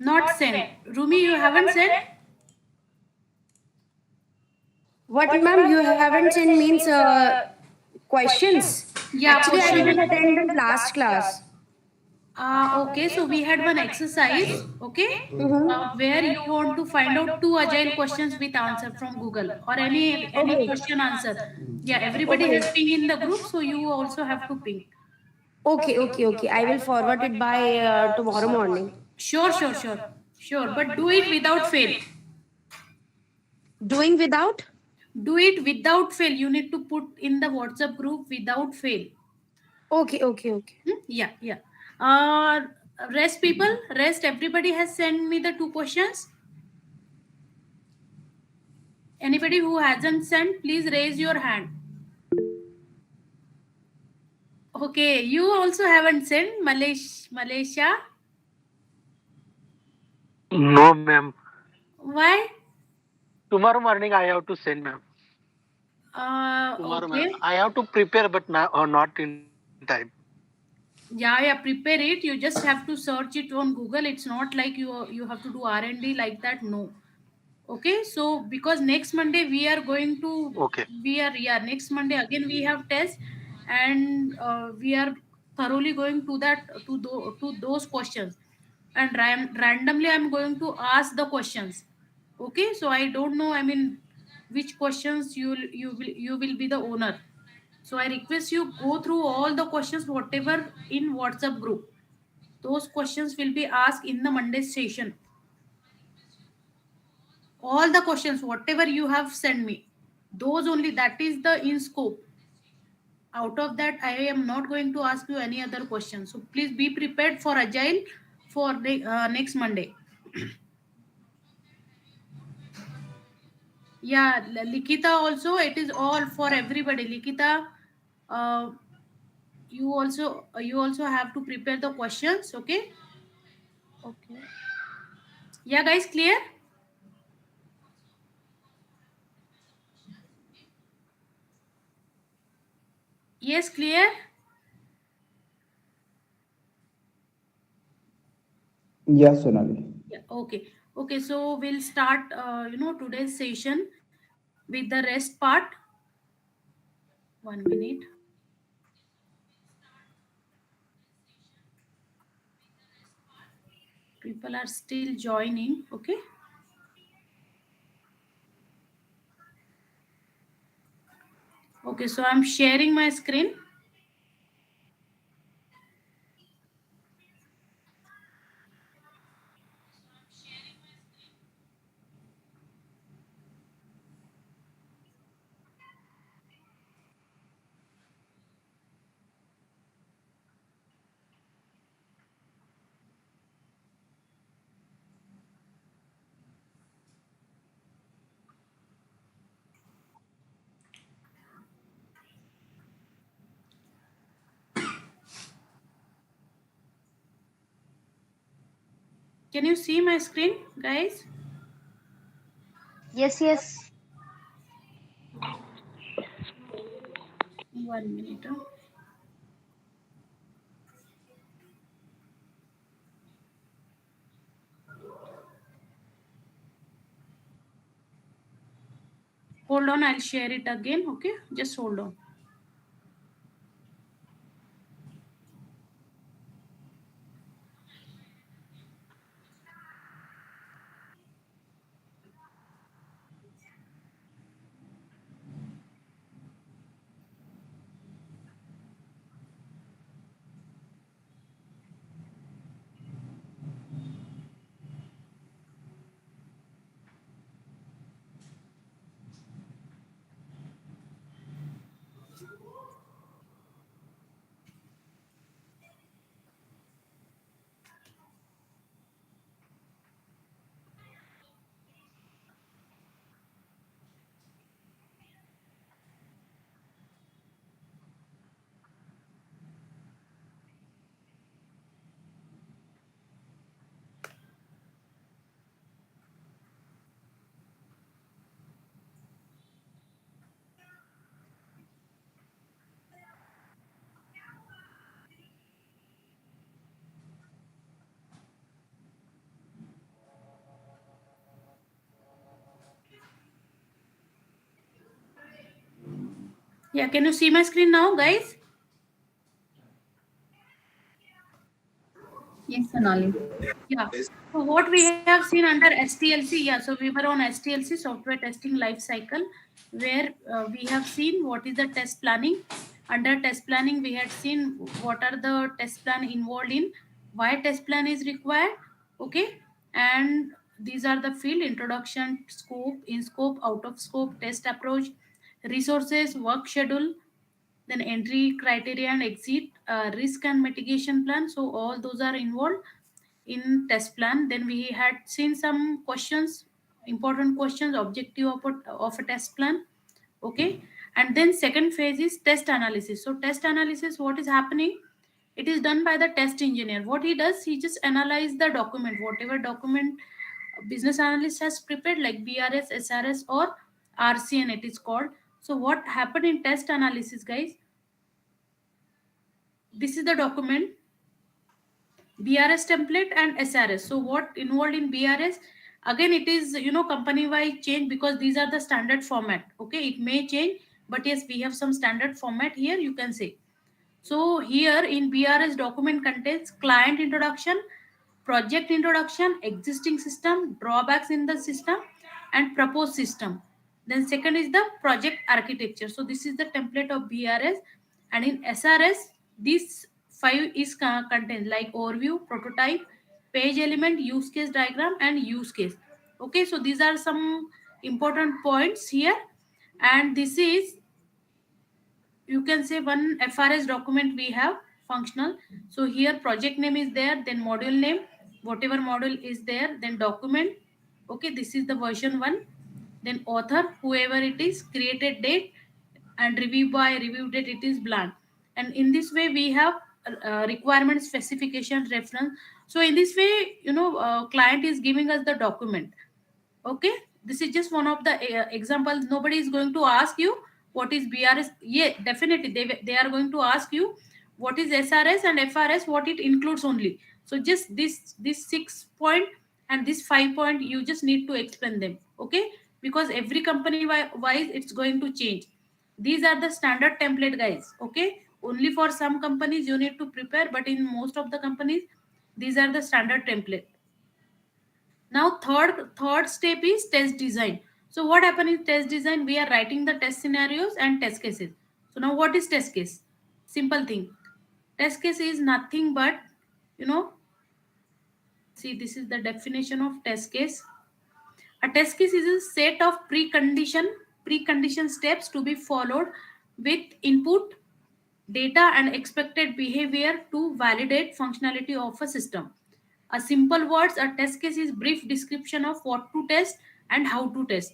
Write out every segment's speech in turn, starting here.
Not sent. Rumi, you haven't sent? What, ma'am? You haven't sent means questions. Yeah, Actually, I question. didn't attend the last class. Okay, so we had one exercise, okay, Mm-hmm. where you want to find out two agile questions with answer from Google or any Okay. question answer. Yeah, everybody Okay. has ping in the group, so you also have to ping. Okay. Okay. Okay. I will forward it by tomorrow morning. Sure, sure, sure, sure. But do it without fail. Doing without? Do it without fail. You need to put in the WhatsApp group without fail. Okay. Okay. Okay. Yeah, yeah. Uh, rest people, rest. Everybody has sent me the two questions. Anybody who hasn't sent, please raise your hand. Okay, you also haven't sent Malaysia. No, ma'am. Why? Tomorrow morning I have to send, ma'am. Tomorrow, ma'am. Okay. I have to prepare, but not in time. Yeah, yeah. Prepare it. You just have to search it on Google. It's not like you have to do R&D like that. No. Okay. So because next Monday we are going to Okay. next Monday again we have test, and we are thoroughly going to to those questions, and randomly I'm going to ask the questions. Okay. So I don't know. I mean, which questions you will be the owner. So I request you go through all the questions whatever in WhatsApp group. Those questions will be asked in the Monday session. All the questions whatever you have sent me, those only, that is the in scope. Out of that I am not going to ask you any other question. So please be prepared for agile for the next Monday. Yeah, Likita also, it is all for everybody. Likita, uh, you also have to prepare the questions. Okay. Okay. Yeah, guys, clear? Yes, clear. Yes, Sonali. Yeah, okay. Okay, so we'll start today's session with the rest part. 1 minute. People are still joining. Okay. Okay, so I'm sharing my screen. Can you see my screen, guys? Yes, yes. 1 minute. Hold on, I'll share it again. Okay, just hold on. Yeah, can you see my screen now, guys? Yes, Sonali. Yeah. So what we have seen under STLC, yeah. So we were on STLC, software testing life cycle, where we have seen what is the test planning. Under test planning, we had seen what are the test plan involved in, why test plan is required, okay, and these are the field: introduction, scope, in scope, out of scope, test approach, resources, work schedule, then entry criteria and exit, risk and mitigation plan. So all those are involved in test plan. Then we had seen some questions, important questions, objective of a test plan, okay. And then second phase is test analysis. So test analysis, what is happening, it is done by the test engineer. What he does, he just analyze the document, whatever document business analyst has prepared, like BRS, SRS, or RCN it is called. So what happened in test analysis, guys, this is the document, BRS template and SRS. So what involved in BRS? Again, it is, company wide change, because these are the standard format. Okay, it may change, but yes, we have some standard format here. You can say. So here in BRS, document contains client introduction, project introduction, existing system, drawbacks in the system, and proposed system. Then second is the project architecture. So this is the template of BRS, and in SRS, these five is contained like overview, prototype, page element, use case diagram, and use case. Okay, so these are some important points here, and this is, you can say, one FRS document we have functional. So here project name is there, then module name, whatever module is there, then document. Okay, this is the version 1. Then author, whoever it is, created date, and review by, review date, it is blank. And in this way we have requirement specification reference. So in this way, client is giving us the document. Okay, this is just one of the examples. Nobody is going to ask you what is BRS. Yeah, definitely they are going to ask you what is SRS and FRS, what it includes only. So just this 6 point and this 5 point, you just need to explain them, okay, because every company wise it's going to change. These are the standard template, guys, okay. Only for some companies you need to prepare, but in most of the companies these are the standard template. Now third step is test design. So what happens in test design, we are writing the test scenarios and test cases. So now what is test case? Simple thing. Test case is nothing but, you know see, this is the definition of test case. A test case is a set of precondition steps to be followed with input data and expected behavior to validate functionality of a system. A simple words, a test case is brief description of what to test and how to test.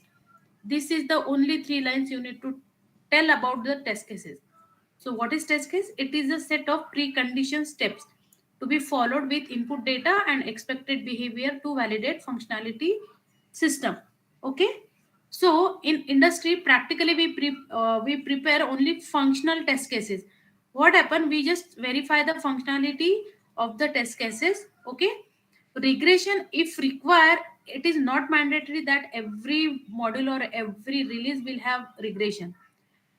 This is the only 3 lines you need to tell about the test cases. So what is test case? It is a set of precondition steps to be followed with input data and expected behavior to validate functionality system. Okay. So in industry, practically we prepare only functional test cases. What happen? We just verify the functionality of the test cases. Okay. Regression, if required, it is not mandatory that every module or every release will have regression.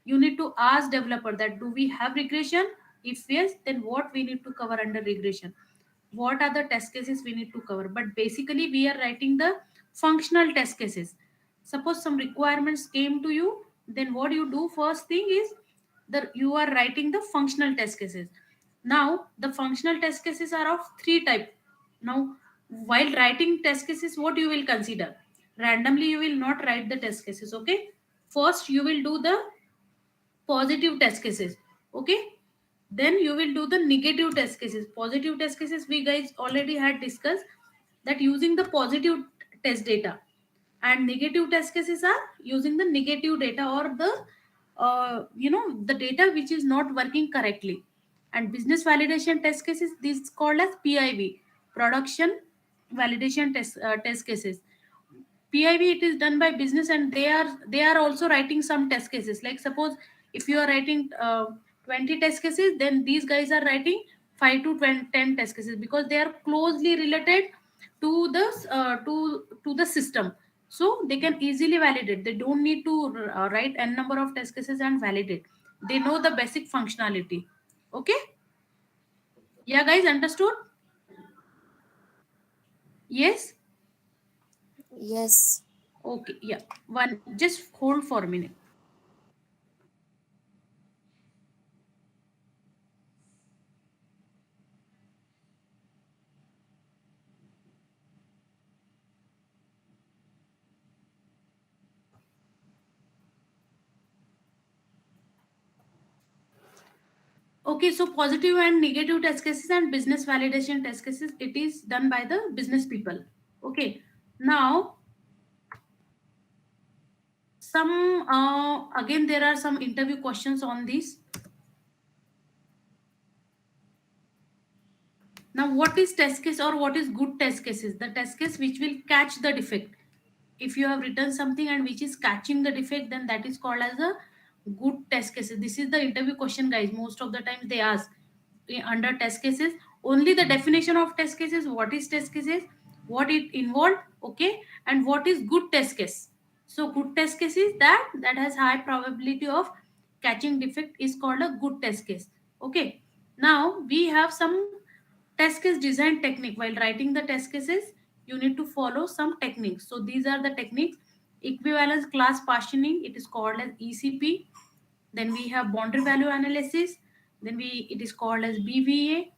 You need to ask developer that do we have regression. If yes, then what we need to cover under regression, what are the test cases we need to cover. But basically we are writing the functional test cases. Suppose some requirements came to you, then what you do first thing is that you are writing the functional test cases. Now the functional test cases are of 3 type. Now while writing test cases, what you will consider, randomly you will not write the test cases, okay. First you will do the positive test cases, okay. Then you will do the negative test cases. Positive test cases we guys already had discussed, that using the positive test data, and negative test cases are using the negative data, or the the data which is not working correctly. And business validation test cases, this is called as PIV, production validation test cases. PIV, it is done by business, and they are also writing some test cases. Like suppose if you are writing 20 test cases, then these guys are writing 5 to 10 test cases, because they are closely related to the to the system. So they can easily validate. They don't need to write n number of test cases and validate. They know the basic functionality. Okay? Yeah, guys, understood? Yes? Yes. Okay, yeah. One, just hold for a minute. Okay, so positive and negative test cases and business validation test cases, it is done by the business people. Okay, now some again there are some interview questions on this. Now, what is test case or what is good test cases? The test case which will catch the defect. If you have written something and which is catching the defect, then that is called as a good test cases. This is the interview question, guys. Most of the times they ask under test cases only the definition of test cases. What is test cases? What it involved? Okay, and what is good test case? So good test case is that has high probability of catching defect is called a good test case. Okay. Now we have some test case design technique. While writing the test cases, you need to follow some techniques. So these are the techniques: equivalence class partitioning, it is called as ECP. Then we have boundary value analysis, then we it is called as BVA.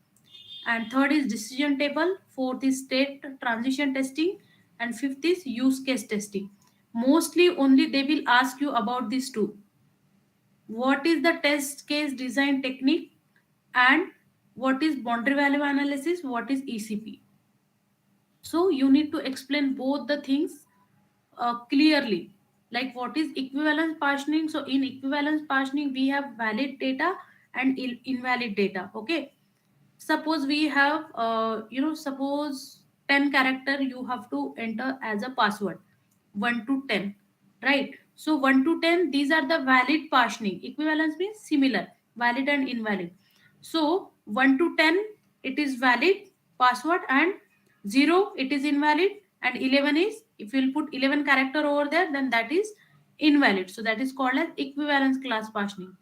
And third is decision table, fourth is state transition testing, and fifth is use case testing. Mostly only they will ask you about these two: what is the test case design technique, and what is boundary value analysis, what is ECP. So you need to explain both the things clearly. Like what is equivalence partitioning? So in equivalence partitioning we have valid data and invalid data. Okay, suppose we have suppose 10 character you have to enter as a password, 1 to 10, right? So 1 to 10, these are the valid partitioning. Equivalence means similar, valid and invalid. So 1 to 10 it is valid password, and 0 it is invalid, and 11 is, if you'll put 11 character over there, then that is invalid. So that is called as equivalence class partitioning.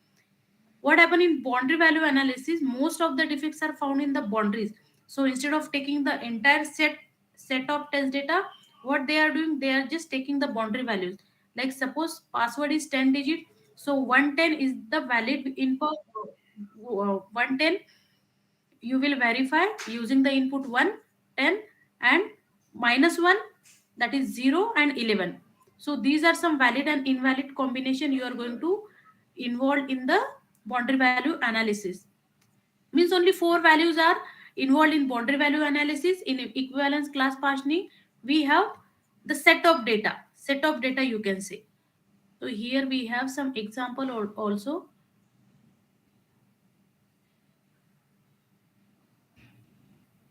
What happen in boundary value analysis? Most of the defects are found in the boundaries. So instead of taking the entire set of test data, what they are doing, they are just taking the boundary values. Like suppose password is 10 digit, so 110 is the valid input. 110 you will verify using the input 1, 10, and minus 1, that is 0 and 11. So these are some valid and invalid combination you are going to involve in the boundary value analysis. Means only four values are involved in boundary value analysis. In equivalence class partitioning we have the set of data you can say. So here we have some example also.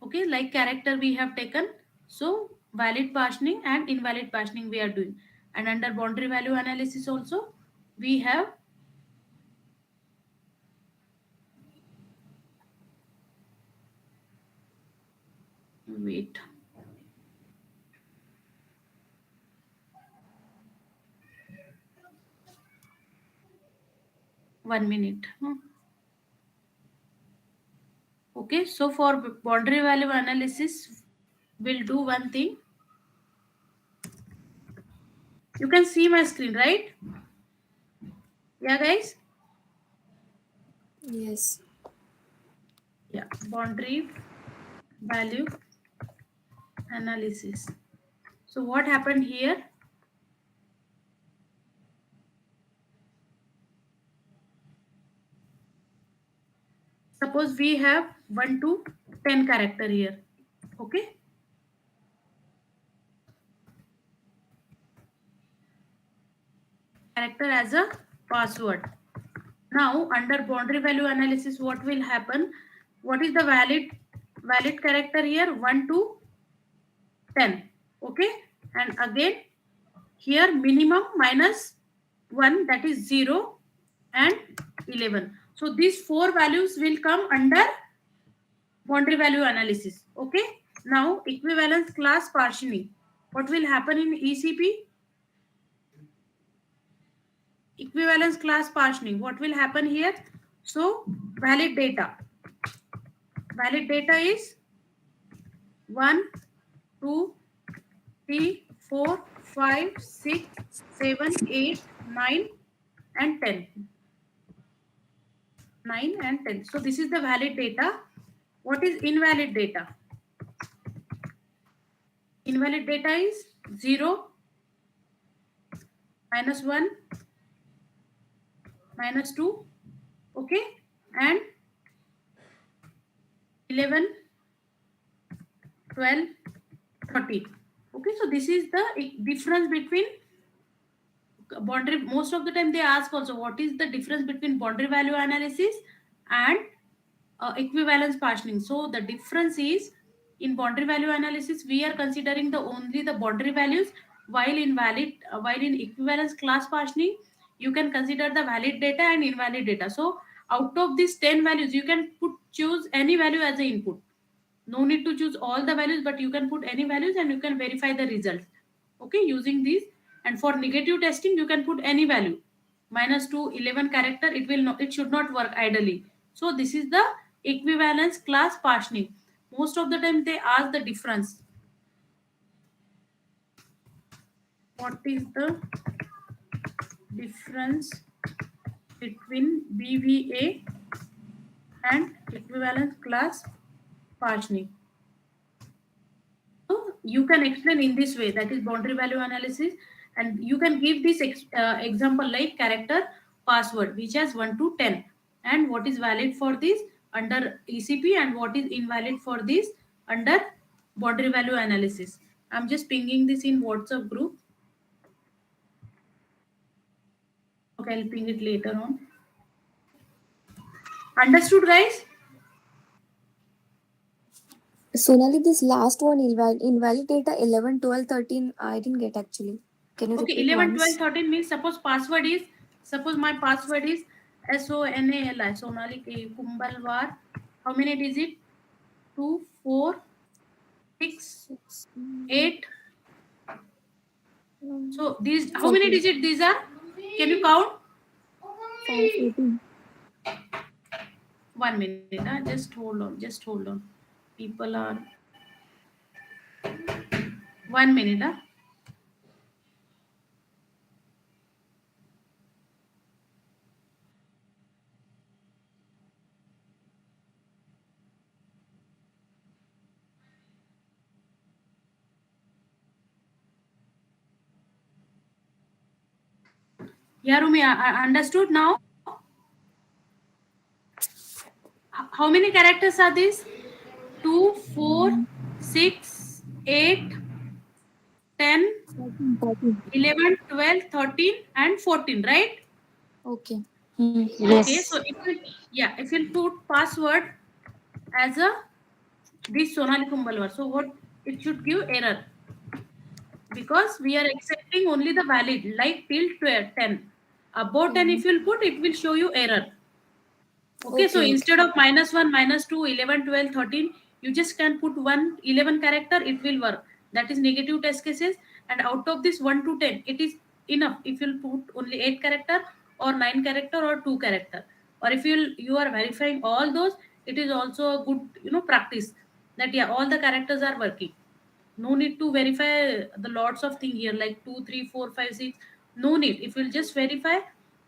Okay, like character we have taken. So valid partitioning and invalid partitioning we are doing. And under boundary value analysis also we have, wait, 1 minute. Okay, so for boundary value analysis we'll do one thing. You can see my screen, right? Yeah, guys. Yes. Yeah, boundary value analysis. So what happened here? Suppose we have 1 to 10 character here. Okay, character as a password. Now under boundary value analysis what will happen? What is the valid character here? 1 to 10. Okay, and again here minimum minus 1, that is 0 and 11. So these four values will come under boundary value analysis. Okay, now equivalence class partitioning. What will happen in ECP? equivalence class partitioning. What will happen here? So valid data. Valid data is 1, 2, 3, 4, 5, 6, 7, 8, 9, and 10. 9 and 10. So this is the valid data. What is invalid data? Invalid data is 0, -1, -2, okay, and 11, 12, 13. Okay, so this is the difference between boundary. Most of the time they ask also what is the difference between boundary value analysis and equivalence partitioning. So the difference is in boundary value analysis we are considering the only the boundary values, while in equivalence class partitioning you can consider the valid data and invalid data. So out of these 10 values you can choose any value as an input. No need to choose all the values, but you can put any values and you can verify the results, okay, using these. And for negative testing you can put any value, -2, 11 character, it should not work ideally. So this is the equivalence class partitioning. Most of the time they ask the difference. What is the difference between BVA and equivalence class partitioning? So you can explain in this way, that is boundary value analysis, and you can give this example like character password which has 1 to 10, and what is valid for this under ECP and what is invalid for this under boundary value analysis. I'm just pinging this in WhatsApp group. Okay, I'll ping it later on. Understood, guys? Sonali, this last one, invalid data 11, 12, 13, I didn't get actually. Can you Okay, repeat 11, once? 12, 13 means suppose my password is SONALI, Sonali Kumbalwar. How many digit? 2, 4, 6, 8. So these, how many digit these are? Can you count? 5, 18. 1 minute. Just hold on. People are 1 minute. Yeah, Rumi, I understood now. How many characters are these? 2, 4, 6, 8, 10, 13. 11, 12, 13, and 14, right? Okay. Okay, so if you put password as a this Sonali Kumbalwar, so what it should give error, because we are accepting only the valid, like till 12, 10. Above 10 if you'll put, it will show you error. Okay, so Okay. instead of -1, -2, 11, 12, 13, you just can put 11 character, it will work. That is negative test cases. And out of this 1 to 10, it is enough if you'll put only 8 character or 9 character or 2 character. Or if you are verifying all those, it is also a good practice, that yeah, all the characters are working. No need to verify the lots of thing here like 2, 3, 4, 5, 6. No need. If you'll just verify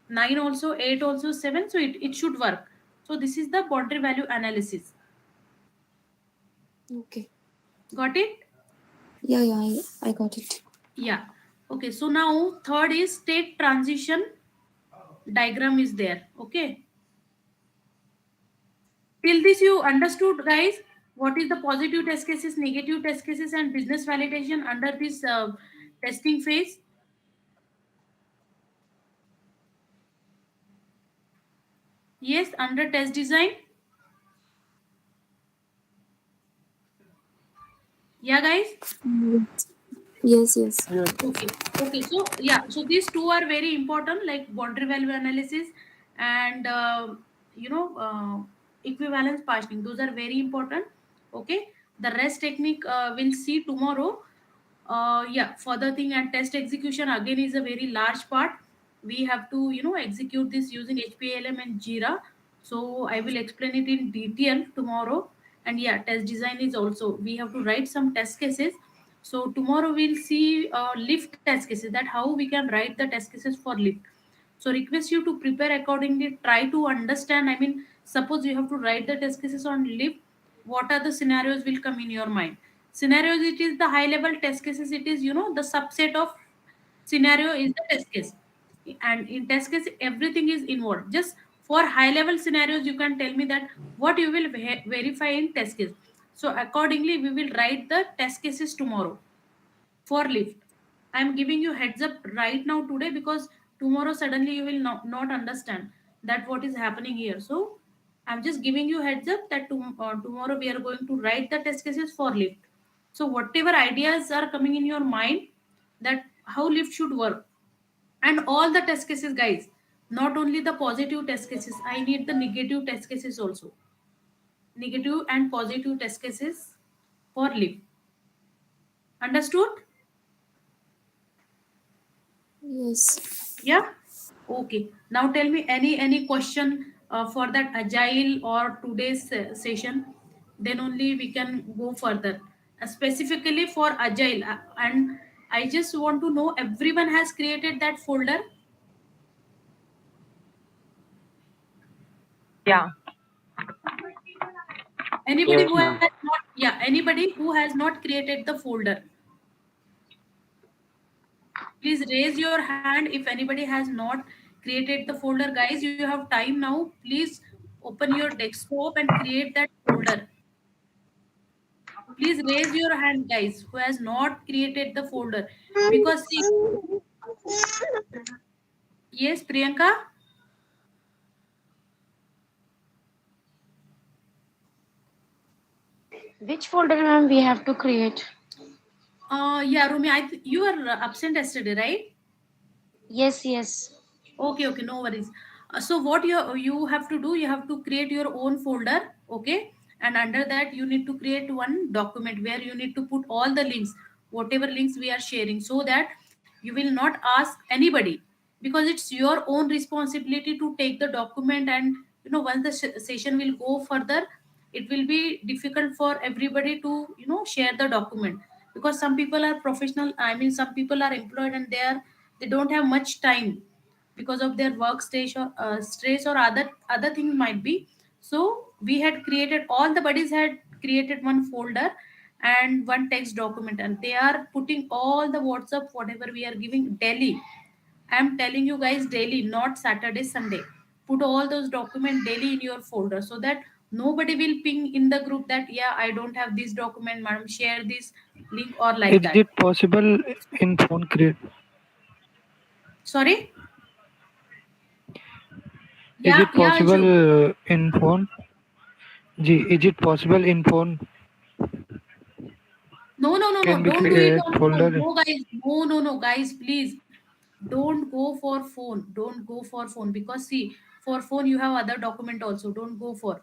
9 also, 8 also, 7, so it should work. So this is the boundary value analysis. Okay. Got it? Yeah, I got it. Yeah. Okay, so now third is state transition diagram is there. Okay, till this you understood, guys, what is the positive test cases, negative test cases, and business validation under this testing phase? Yes, under test design. Yeah, guys. Yes. Okay, so yeah, so these two are very important, like boundary value analysis and equivalence partitioning. Those are very important. Okay, the rest technique we'll see tomorrow. Yeah, further thing, and test execution again is a very large part, we have to execute this using HPLM and Jira. So I will explain it in detail tomorrow. And yeah, test design is also, we have to write some test cases. So tomorrow we'll see lift test cases, that how we can write the test cases for lift. So request you to prepare accordingly, try to understand. I mean, suppose you have to write the test cases on lift, what are the scenarios will come in your mind. Scenarios, it is the high level test cases, it is the subset of scenario is the test case. And in test case everything is involved. Just for high level scenarios you can tell me that what you will verify in test case. So accordingly we will write the test cases tomorrow for lift. I'm giving you heads up right now today, because tomorrow suddenly you will not understand that what is happening here. So I'm just giving you heads up that tomorrow we are going to write the test cases for lift. So whatever ideas are coming in your mind, that how lift should work, and all the test cases, guys, not only the positive test cases, I need the negative test cases also. Negative and positive test cases for lift. Understood? Yes. Yeah. Okay. Now tell me any question for that agile or today's session. Then only we can go further. Specifically for agile, and I just want to know, everyone has created that folder. Yeah. Anybody Yes, who ma'am. has not, yeah, anybody who has not created the folder, please raise your hand. If anybody has not created the folder, guys, you have time now. Please open your desktop and create that folder. Please raise your hand, guys, who has not created the folder. Because see, yes, Priyanka. Which folder, ma'am, we have to create? Yeah, Rumi, you are absent yesterday, right? Yes, yes. Okay, okay, no worries. So what you have to do, you have to create your own folder, okay? And under that, you need to create one document where you need to put all the links, whatever links we are sharing, so that you will not ask anybody, because it's your own responsibility to take the document. And once the session will go further, it will be difficult for everybody to share the document, because some people are professional. I mean, some people are employed and they don't have much time because of their work stress or other things might be. So we had created, all the buddies had created one folder and one text document, and they are putting all the WhatsApp whatever we are giving daily. I'm telling you guys, daily, not Saturday Sunday. Put all those documents daily in your folder, so that nobody will ping in the group that, yeah, I don't have this document, madam, share this link or like Is that. it possible in phone create? Sorry. Is Yeah, it yeah, Anshu. possible in phone? Is it possible in phone? No, no, no, no. Can we Don't do it create on phone. folder? No, guys. No, no, no, guys. Please don't go for phone. Don't go for phone, because see, for phone you have other document also. Don't go for.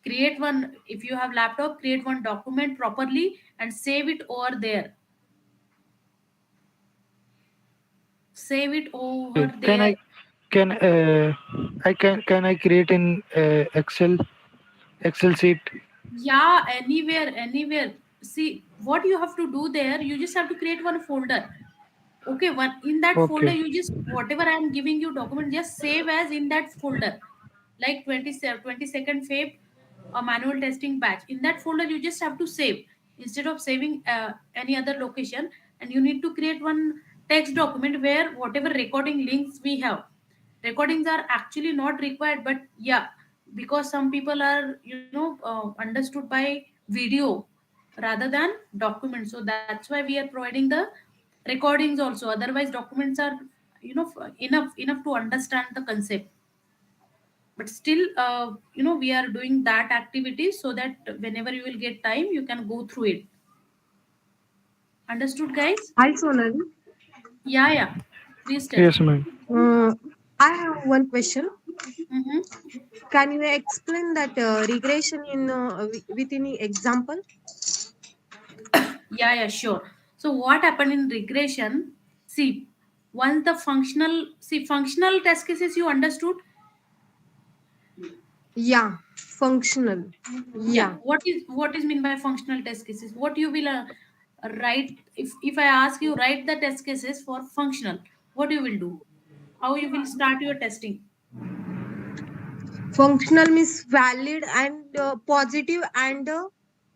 Create one. If you have laptop, create one document properly and save it over there. Save it over Okay. there. Can I create in Excel sheet? Yeah, anywhere, anywhere. See, what you have to do there, you just have to create one folder. Okay, one in that folder, Okay. you just whatever I am giving you document, just save as in that folder. Like 22nd Feb, a manual testing batch. In that folder, you just have to save instead of saving any other location. And you need to create one text document where whatever recording links we have. Recordings are actually not required, but yeah, because some people are understood by video rather than documents. So that's why we are providing the recordings also. Otherwise, documents are enough to understand the concept. But still, we are doing that activity so that whenever you will get time, you can go through it. Understood, guys? Hi, Sonali. Yeah, yeah. Please tell. Yes, ma'am. I have one question. Mm-hmm. Can you explain that regression in with any example? Yeah, yeah, sure. So what happened in regression? See, Once the functional test cases you understood. Yeah, functional. Yeah, Yeah. what is mean by functional test cases? What you will write, if I ask you write the test cases for functional, what you will do, how you will start your testing? Functional means valid and positive and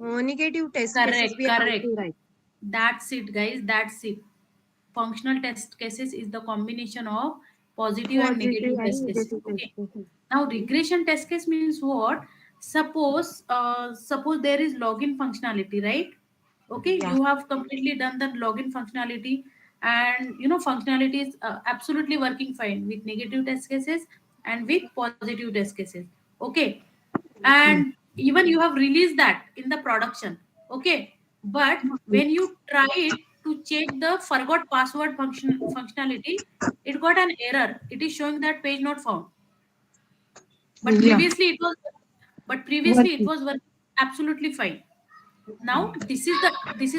negative test cases Correct, we have correct. to write. That's it, guys. That's it. Functional test cases is the combination of positive and Positive negative and test cases. negative test Okay. cases. Now regression test case means what? Suppose there is login functionality, right? Okay, Yeah. you have completely done that login functionality, and you know functionality is absolutely working fine with negative test cases and with positive test cases. Okay, Hmm. and even you have released that in the production. Okay, but when you try it to check the forgot password functionality, it got an error. It is showing that page not found, but Yeah. previously it was working absolutely fine. Now this is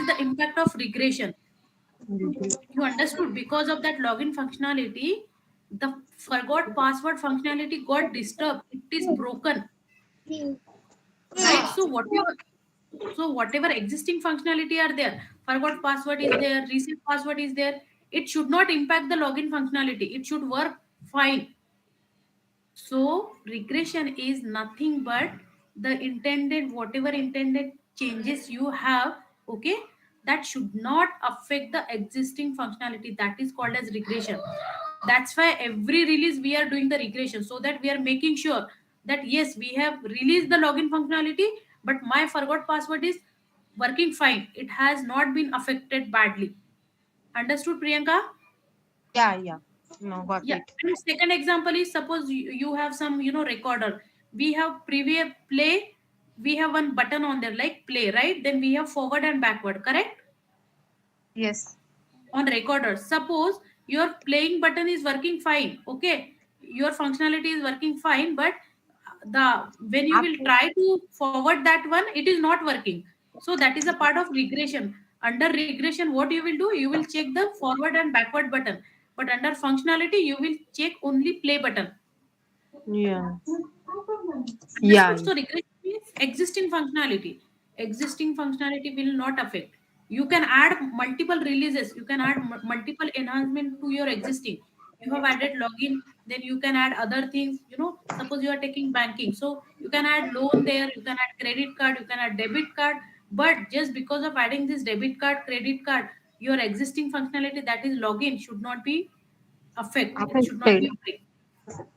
the impact of regression. You understood? Because of that login functionality, the forgot password functionality got disturbed, it is broken, right? So whatever existing functionality are there, forgot password is there, reset password is there, it should not impact the login functionality, it should work fine. So regression is nothing but the intended, whatever intended changes you have, okay, that should not affect the existing functionality. That is called as regression. That's why every release we are doing the regression, so that we are making sure that yes, we have released the login functionality, but my forgot password is working fine. It has not been affected badly. Understood, Priyanka? Yeah, yeah. No, got Yeah, it. and second example is suppose you have some recorder. We have previous play. We have one button on there like play, right? Then we have forward and backward, correct? Yes. On recorder. Suppose your playing button is working fine. Okay, your functionality is working fine, but the when you will After. try to forward that one, it is not working. So that is a part of regression. Under regression, what you will do? You will check the forward and backward button. But under functionality, you will check only play button. Yeah. Understood? Yeah. So regression means existing functionality. Existing functionality will not affect. You can add multiple releases. You can add multiple enhancement to your existing. You have added login, then you can add other things. Suppose you are taking banking, so you can add loan there. You can add credit card. You can add debit card. But just because of adding this debit card, credit card, your existing functionality, that is login, should not be affect. It should not Affected. be break.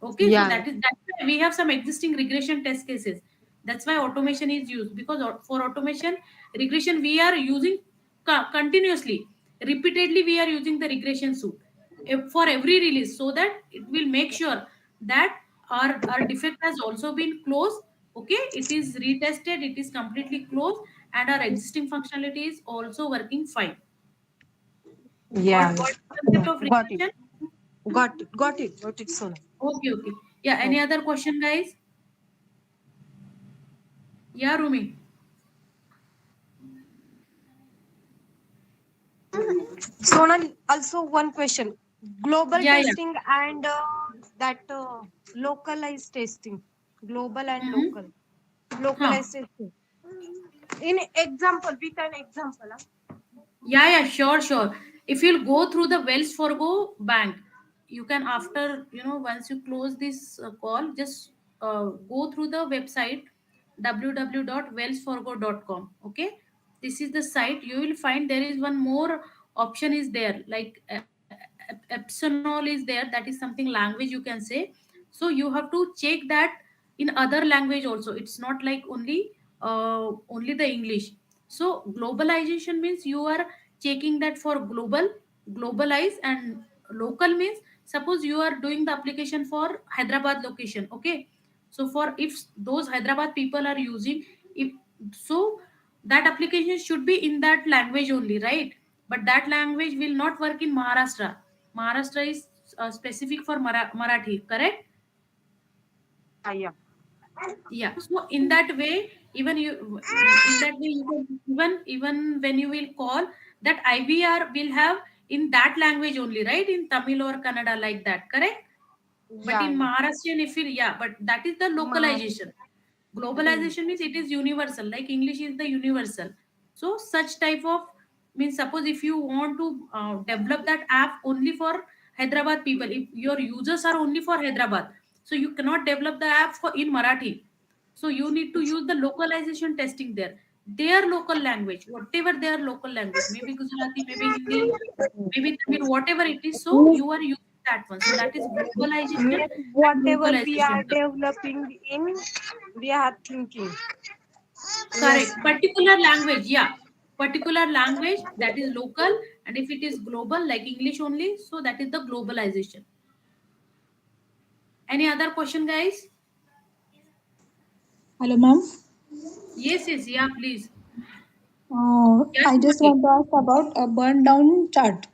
Okay, so Yeah. that's why we have some existing regression test cases. That's why automation is used, because for automation regression we are using continuously, repeatedly we are using the regression suite for every release, so that it will make sure that our defect has also been closed. Okay, it is retested, it is completely closed, and our existing functionality is also working fine. Yeah. Got the Yeah. concept of Got it. regression? Got it. Got it. Got it, Sona. Okay, okay. Yeah, any Oh. other question, guys? Yeah, Rumi. Sonal, also one question. Global Yeah, yeah. testing and that localized testing. Global and Mm-hmm. local. Huh. Localized testing. In example, with an example. Yeah, yeah, sure, sure. If you'll go through the Wells Fargo bank, you can, after, once you close this call, just go through the website www.wellsfargo.com. Okay. This is the site. You will find there is one more option is there, like Epsonol is there. That is something language you can say. So you have to check that in other language also. It's not like only the English. So globalization means you are checking that for global, globalize, and local means suppose you are doing the application for Hyderabad location. Okay, so for if those Hyderabad people are using, if so, that application should be in that language only, right? But that language will not work in Maharashtra. Maharashtra is specific for Marathi, correct? Yeah, yeah. Yeah, so in that way, you can, even when you will call, that IVR will have in that language only, right? In Tamil or Kannada, like that, correct? But Yeah, in yeah. Maharashtrian, if you, yeah, but that is the localization. Hmm. Globalization means it is universal, like English is the universal. So such type of, means suppose if you want to develop that app only for Hyderabad people, if your users are only for Hyderabad, so you cannot develop the app for in Marathi. So you need to use the localization testing there, their local language, whatever their local language, maybe Gujarati, maybe Hindi, maybe Tamil, whatever it is. So you are using that one. So that is globalization Means and whatever we are localization. developing in, we are thinking. Yes. Correct. Particular language, yeah. Particular language that is local, and if it is global, like English only, so that is the globalization. Any other question, guys? Hello, ma'am. Yes, yes, yeah, please. I Yes, just Mati. want to ask about a burn down chart.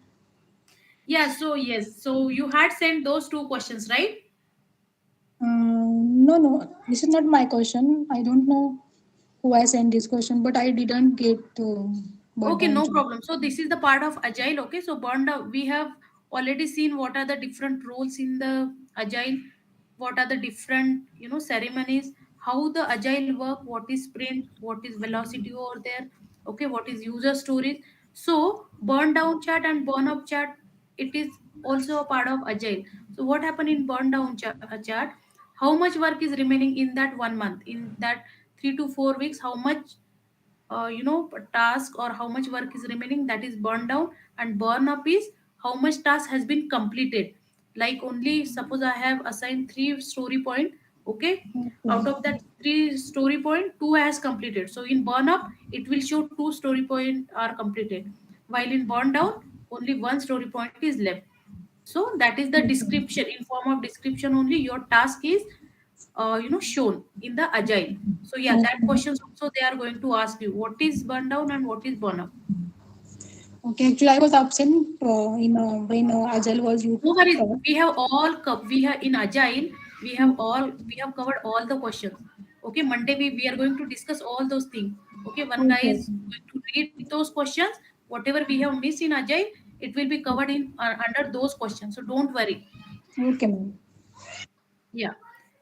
Yeah, so yes, so you had sent those two questions, right? No, no, this is not my question. I don't know who I sent this question, but I didn't get burn Okay, down no chart. problem. So this is the part of agile. Okay, so burned out. We have already seen what are the different roles in the agile, what are the different ceremonies, how the agile work, what is sprint, what is velocity over there. Okay, what is user stories. So burn down chart and burn up chart, it is also a part of agile. So what happened in burn down chart? How much work is remaining in that 1 month, in that 3 to 4 weeks? How much task or how much work is remaining, that is burn down. And burn up is how much task has been completed, like only suppose I have assigned 3 story point. Okay, out of that 3 story point, two has completed. So in burn up it will show 2 story point are completed, while in burn down only 1 story point is left. So that is the description, in form of description only your task is shown in the agile. So yeah, that Okay. questions also they are going to ask you, what is burn down and what is burn up. Okay. Actually, I was absent in when Agile was you. No worries, we have all we have in agile, we have covered all the questions. Okay, Monday we are going to discuss all those things. Okay, one guy Okay. is going to read those questions, whatever we have missed in agile, it will be covered in under those questions, so don't worry. Okay, ma'am. Yeah,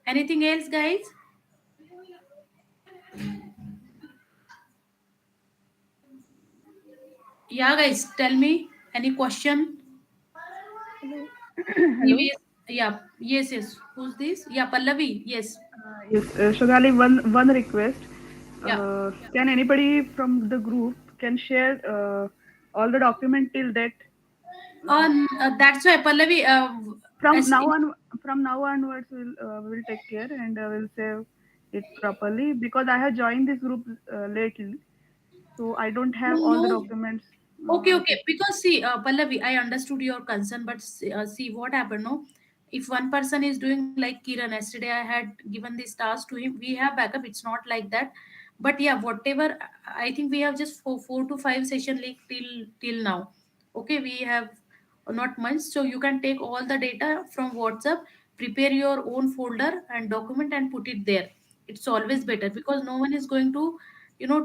anything else, guys? Yeah, guys, tell me any question. Hello. Hello. Previous, yeah, yes, yes. Who's this? Yeah, Pallavi. Yes, Yes, Shonali, one request. yeah. Can anybody from the group can share all the document till that? That's why Pallavi. From As now on, from now onwards, we'll take care and we'll save it properly because I have joined this group lately, so I don't have all the no. documents. Okay, I okay. think. Because see, Pallavi, I understood your concern, but see what happened. No, if one person is doing like Kiran, yesterday I had given this task to him. We have backup. It's not like that. But yeah, whatever. I think we have just four to five session like till now. Okay, we have not much, so you can take all the data from WhatsApp, prepare your own folder and document and put it there. It's always better because no one is going to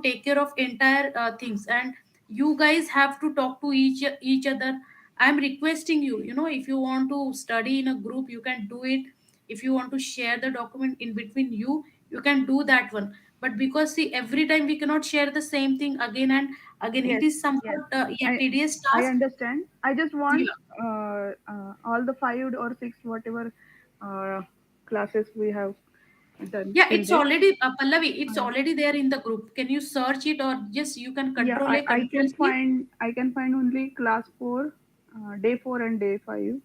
take care of entire things, and you guys have to talk to each other. I'm requesting you, if you want to study in a group, you can do it. If you want to share the document in between you, you can do that one. But because see, every time we cannot share the same thing again and again, it Yes, is yes. somewhat yeah, I tedious I task. understand. I just want Yeah. all the 5 or 6 whatever uh, classes we have done Yeah, till it's date. already Pallavi, it's I, already there in the group. Can you search it, or just you can yeah, control A, control C? I can find only class 4, day 4 and day 5.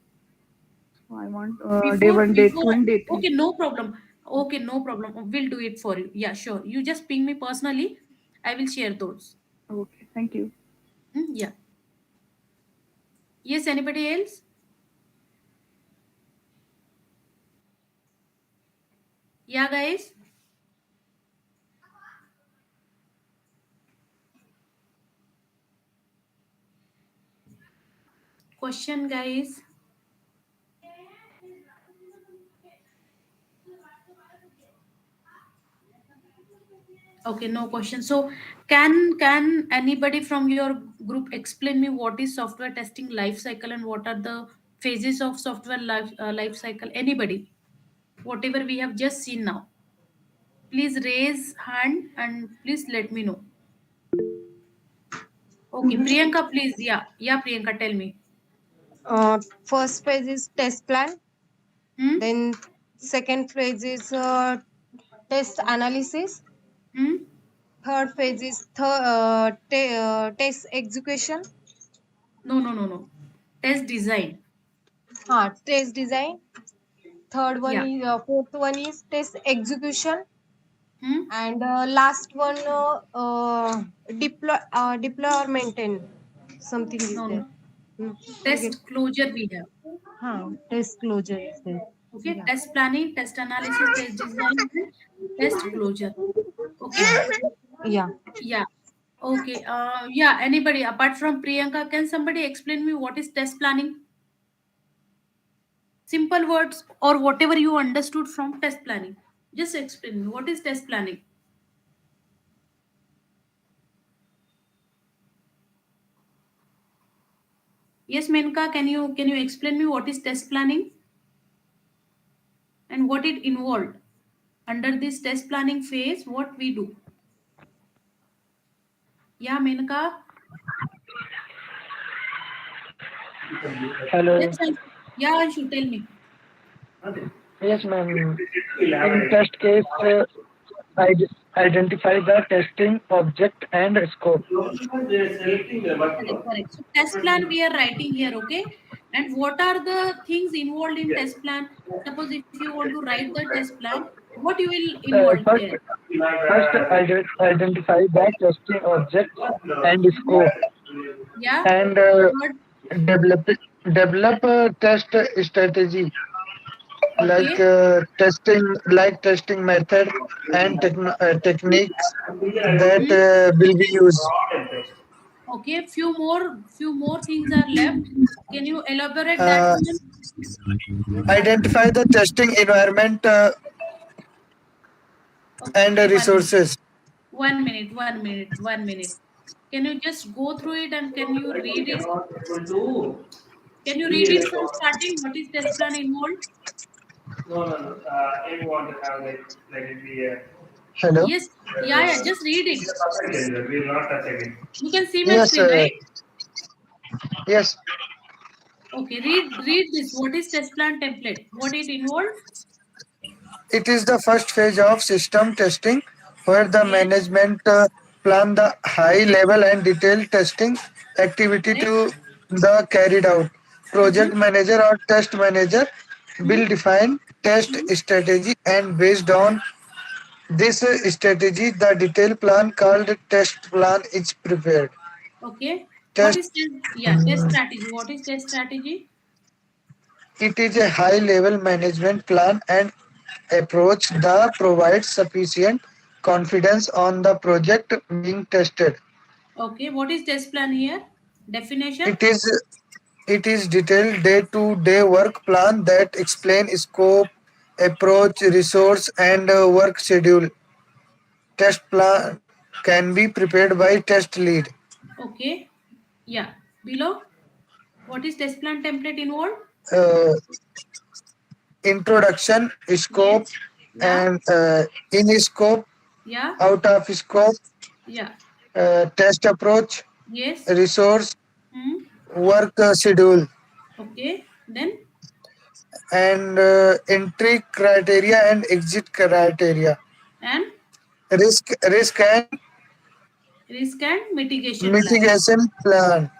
So I want day before 1, day before 2 and day 3. Okay, no problem. Okay, no problem, we'll do it for you. Yeah, sure, you just ping me personally, I will share those. Okay, thank you. Yeah. Yes, anybody else? Yeah, guys. Question, guys. Okay, no question. So can anybody from your group explain me what is software testing life cycle and what are the phases of software life cycle? Anybody? Whatever we have just seen now. Please raise hand and please let me know. Okay, Priyanka, please. Yeah, Priyanka, tell me. First phase is test plan. Hmm? Then second phase is test analysis. Hmm? Third phase is test execution. No. Test design. Test design. Yeah. Fourth one is test execution, Hmm? and last one deploy or maintain. Something is No. there. Forget. Test closure we have. Test closure is there. Okay. Yeah. Test planning, test analysis, test design, and test closure. Okay. Yeah. Yeah. Okay. Yeah. Anybody apart from Priyanka, can somebody explain me what is test planning? Simple words or whatever you understood from test planning. Just explain me what is test planning. Yes, Menka, can you explain me what is test planning and what it involved? Under this test planning phase, what we do? Yeah, Menka. Hello. Yes, Anshu. Yeah, Anshu, tell me. Yes, ma'am. In test case, identify the testing object and scope. Correct. So test plan we are writing here, okay? And what are the things involved in test plan? Suppose if you want to write the test plan, what you will involve First, there? identify the testing object and scope, Yeah. and What? develop develop a test strategy Okay. like testing method and techniques that Hmm. will be used. Okay. Few more things are left. Can you elaborate that Uh, one? Identify the testing environment and Okay. 1 minute. resources. 1 minute. 1 minute. 1 minute. Can you just go through it and can you read it? Can you read it from starting? What is test plan involved? Hello. Yes. Yeah. Just read it. You can see my Yes. screen, right? Yes. Okay. Read this. What is test plan template? What it involved? It is the first phase of system testing where the Yes. management plan the high level and detailed testing activity Correct. to the carried out. Project Mm-hmm. manager or test manager will Mm-hmm. define test Mm-hmm. strategy, and based on this strategy the detailed plan called test plan is prepared. Okay. What Test is test? Yeah. Test mm, strategy. What is test strategy? it is a high level management plan and approach that provides sufficient confidence on the project being tested. Okay. What is test plan here? Definition. It is it is detailed day-to-day work plan that explain scope, approach, resource, and work schedule. Test plan can be prepared by test lead. Okay. Yeah. Below. What is test plan template involved? Uh, Introduction, scope, Yes. Yeah. and in scope, Yeah. out of scope, Yeah. test approach, Yes. resource, Hmm. work schedule, Okay. Then and entry criteria and exit criteria, and risk and risk and mitigation plan. mitigation plan,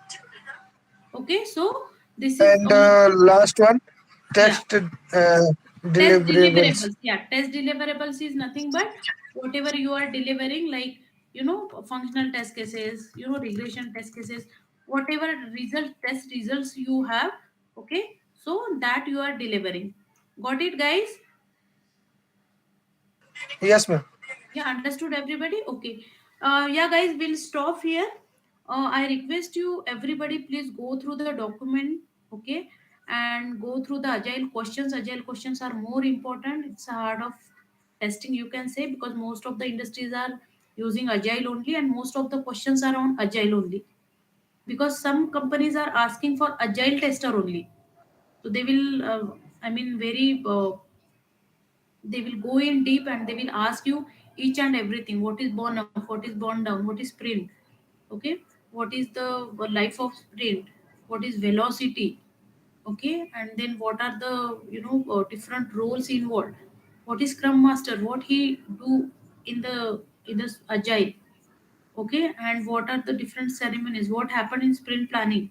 Okay. So this is and all. last one, Yeah. test Test deliverables. deliverables. Yeah. Test deliverables is nothing but whatever you are delivering, like functional test cases, regression test cases, whatever test results you have. Okay. So that you are delivering. Got it, guys? Yes, ma'am. Yeah, understood everybody? Okay. Yeah, guys, we'll stop here. I request you, everybody, please go through the document, okay? And go through the agile questions. Agile questions are more important. It's a heart of testing, you can say, because most of the industries are using Agile only, and most of the questions are on Agile only, because some companies are asking for Agile tester only. So they will, they will go in deep and they will ask you each and everything: what is burn up, what is burn down, what is sprint, okay, what is the life of sprint, what is velocity, okay, and then what are the different roles involved, what is scrum master, what he do in the agile, okay, and what are the different ceremonies, what happened in sprint planning,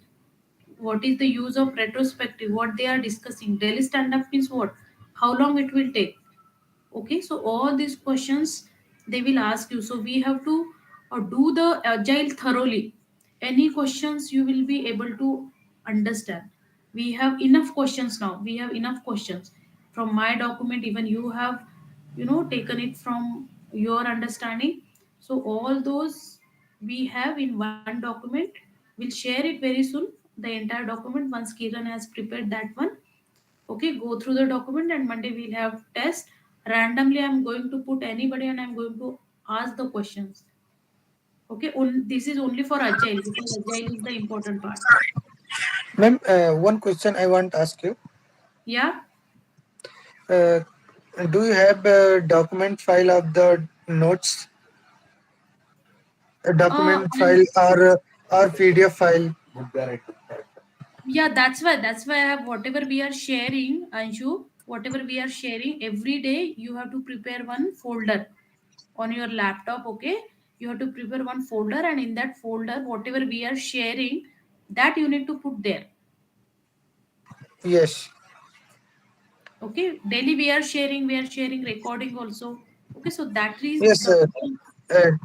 what is the use of retrospective, what they are discussing, daily stand up means what, how long it will take. Okay, so all these questions they will ask you. So we have to do the agile thoroughly. Any questions you will be able to understand. We have enough questions now. We have enough questions from my document. Even you have, taken it from your understanding. So all those we have in one document. We'll share it very soon. The entire document once Kiran has prepared that one. Okay, go through the document, and Monday we'll have test. Randomly I'm going to put anybody and I'm going to ask the questions. Okay, this is only for agile, because agile is the important part. Ma'am, one question I want to ask you. Yeah. Uh, do you have a document file of the notes? A document file or PDF file? Yeah, that's why I have whatever we are sharing, Anshu, whatever we are sharing every day, you have to prepare one folder on your laptop. Okay, you have to prepare one folder, and in that folder whatever we are sharing, that you need to put there. Yes. Okay, daily we are sharing recording also. Okay, so that is Yes. Uh,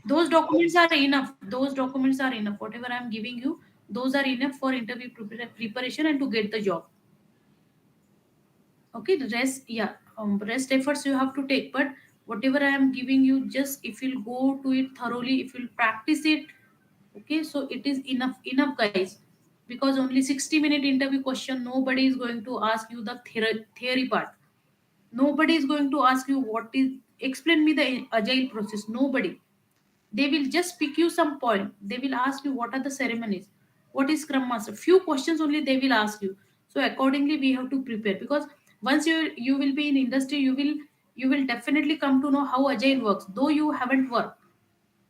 those documents are enough. Those documents are enough. Whatever I'm giving you, those are enough for interview preparation and to get the job. Okay, the rest, yeah, rest efforts you have to take, but whatever I am giving you, just if you'll go to it thoroughly, if you'll practice it, okay, so it is enough guys, because only 60-minute interview question, nobody is going to ask you the theory part. Nobody is going to ask you what is, explain me the agile process. Nobody. They will just pick you some point. They will ask you what are the ceremonies, what is scrum master. Few questions only they will ask you. So accordingly we have to prepare, because once you will be in industry, you will definitely come to know how agile works, though you haven't worked,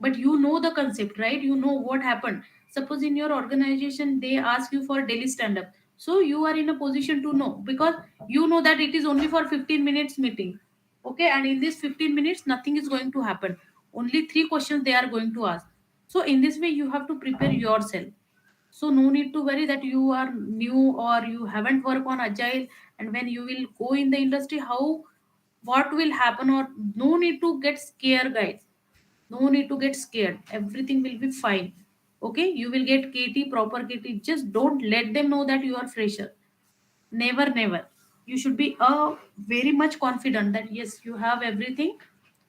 but you know the concept, right? You know what happened. Suppose in your organization they ask you for daily stand up, so you are in a position to know, because you know that it is only for 15 minutes meeting. Okay, and in this 15 minutes nothing is going to happen, only three questions they are going to ask. So in this way you have to prepare yourself. So no need to worry that you are new or you haven't worked on agile, and when you will go in the industry, how, what will happen, or no need to get scared, guys. No need to get scared. Everything will be fine. Okay, you will get KT, proper KT. Just don't let them know that you are fresher. Never, never. You should be very much confident that yes, you have everything.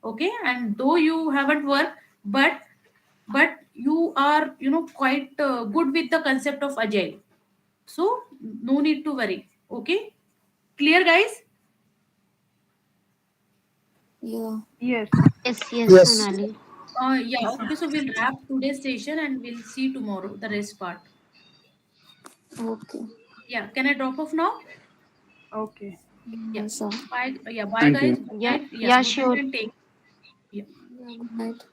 Okay, and though you haven't worked, but you are quite good with the concept of agile. So no need to worry. Okay, clear, guys? Yeah. Yes. Yes, yes, yes. Sonali. Yeah. Okay, so we'll wrap today's session and we'll see tomorrow the rest part. Okay. Yeah, can I drop off now? Okay. Yeah. Sure. Bye. Yeah. Bye, Thank guys. you. Good Yeah, night. Yeah. yeah, Good night sure. and take. Yeah. Yeah, good night.